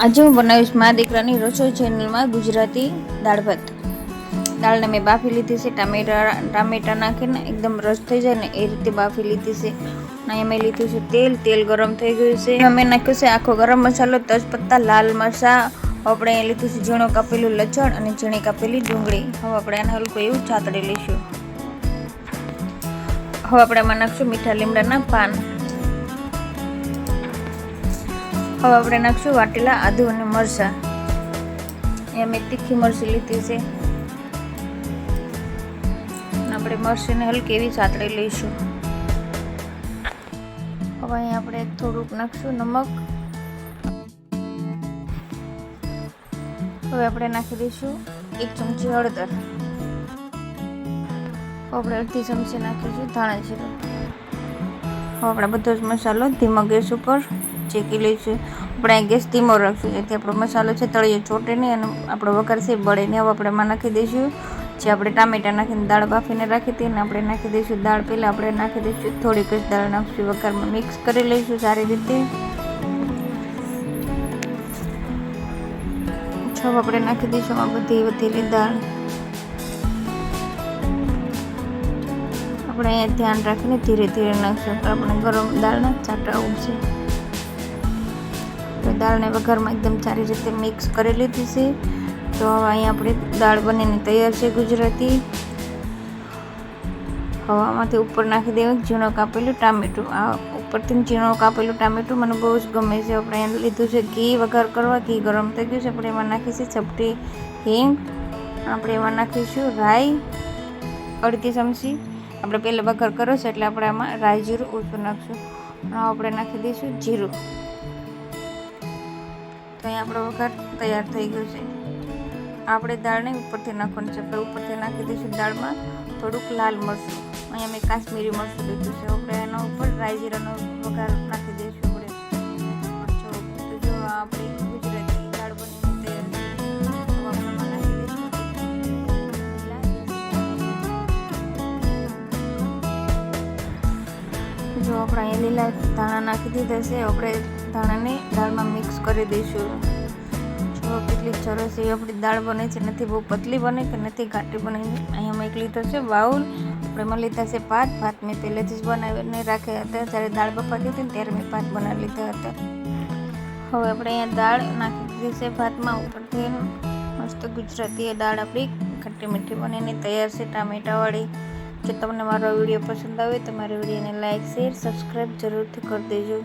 આજે હું બનાવીશ મા દીકરાની રસોઈ ચેનલમાં ગુજરાતી દાળ ભાત. દાળને મેં બાફી લીધી છે, ટામેટા નાખીને એકદમ રસ થઈ જાય ને એ રીતે બાફી લીધી છે. અહીંયા મેં લીધું છે તેલ ગરમ થઈ ગયું છે. એમાં મેં નાખ્યું છે આખો ગરમ મસાલો, તેજપત્તા, લાલ મરચા. આપણે અહીંયા લીધું છે ઝીણું કાપેલું લસણ અને ઝીણી કાપેલી ડુંગળી. હવે આપણે આને હલકું એવું ચાતડી લઈશું. હવે આપણે આમાં નાખશું મીઠા લીમડાના પાન. હવે આપણે નાખશું વાટેલા આદુ અને મરચાં. અહીંયા મેં તીખી મરચી લીધી છે. આપણે મરચીને હલકી એવી સાતળી લઈશું. હવે અહીંયા આપણે થોડુંક નાખશું નમક. હવે આપણે નાખી દઈશું 1 ચમચી હળદર. હવે આપણે અડધી ચમચી નાખીશું ધાણા જીરું. હવે આપણે બધો જ મસાલો ધીમા ગેસ ઉપર ચેકી લઈશું. આપણે ગેસ ધીમો રાખશું જેથી આપણો મસાલો છે તળિયે ચોટે નહીં અને આપણો વઘાર છે બળે નહીં. હવે આપણે એમાં નાખી દઈશું જે આપણે ટામેટા નાખીને દાળ બાફીને રાખી હતી ને આપણે નાખી દઈશું દાળ. પહેલાં આપણે નાખી દઈશું થોડીક જ દાળ નાખશું. વઘારમાં મિક્સ કરી લઈશું સારી રીતે. હવે આપણે નાખી દઈશું આ બધી વધેલી દાળ. આપણે અહીંયા ધ્યાન રાખીને ધીરે ધીરે નાખશું. આપણે ગરમ દાળના ચાટા ઉગશે. દાળને વઘારમાં એકદમ સારી રીતે મિક્સ કરી લીધી છે. તો હવે અહીંયા આપણે દાળ બનીને તૈયાર છે ગુજરાતી. હવામાંથી ઉપર નાખી દેવું ઝીણું કાપેલું ટામેટું. આ ઉપરથી ઝીણું કાપેલું ટામેટું મને બહુ જ ગમે છે. આપણે એને લીધું છે ઘી વઘાર કરવા. ઘી ગરમ થઈ ગયું છે. આપણે એમાં નાખીશું ચપટી હિંગ. આપણે એમાં નાખીશું રાઈ અડધી ચમચી. આપણે પહેલાં વઘાર કર્યો છે એટલે આપણે આમાં રાઈ જીરું ઓછું નાખશું. આપણે નાખી દઈશું જીરું. તો અહીંયા આપણો વઘાર તૈયાર થઈ ગયો છે. આપણે દાળને ઉપરથી નાખવાનું છે. આપણે ઉપરથી નાખી દઈશું દાળમાં થોડુંક લાલ મરચું. અહીંયા મેં કાશ્મીરી મરચું લીધું છે. આપણે એના ઉપર રાઈ જીરાનો વઘાર નાખી દઈશું. આપણે તો જો આપણી ગુજરાતી દાળ બનીને તૈયાર છે. જો આપણે અહીંયા લીલા ધાણા નાખી દીધા છે. આપણે ધાણાને દાળમાં મિક્સ કરી દઈશું. જો કેટલી સરસ એવી આપણી દાળ બને છે. નથી બહુ પતલી બને કે નથી ઘાટી બને. અહીંયા મેં એક લીધો છે બાઉલ. આપણે એમાં લીધા છે ભાત. ભાત મેં પહેલેથી જ બનાવીને રાખ્યા હતા. જ્યારે દાળ બફાતી હતી ને ત્યારે મેં ભાત બનાવી લીધા હતા. હવે આપણે અહીંયા દાળ નાખી દીધી છે ભાતમાં ઉપરથી. મસ્ત ગુજરાતી એ દાળ આપણી ખટ્ટી મીઠી બનીને તૈયાર છે ટામેટાવાળી. જો તમને મારો વિડીયો પસંદ આવે તો મારી વિડીયોને લાઈક શેર સબસ્ક્રાઈબ જરૂરથી કરી દેજો.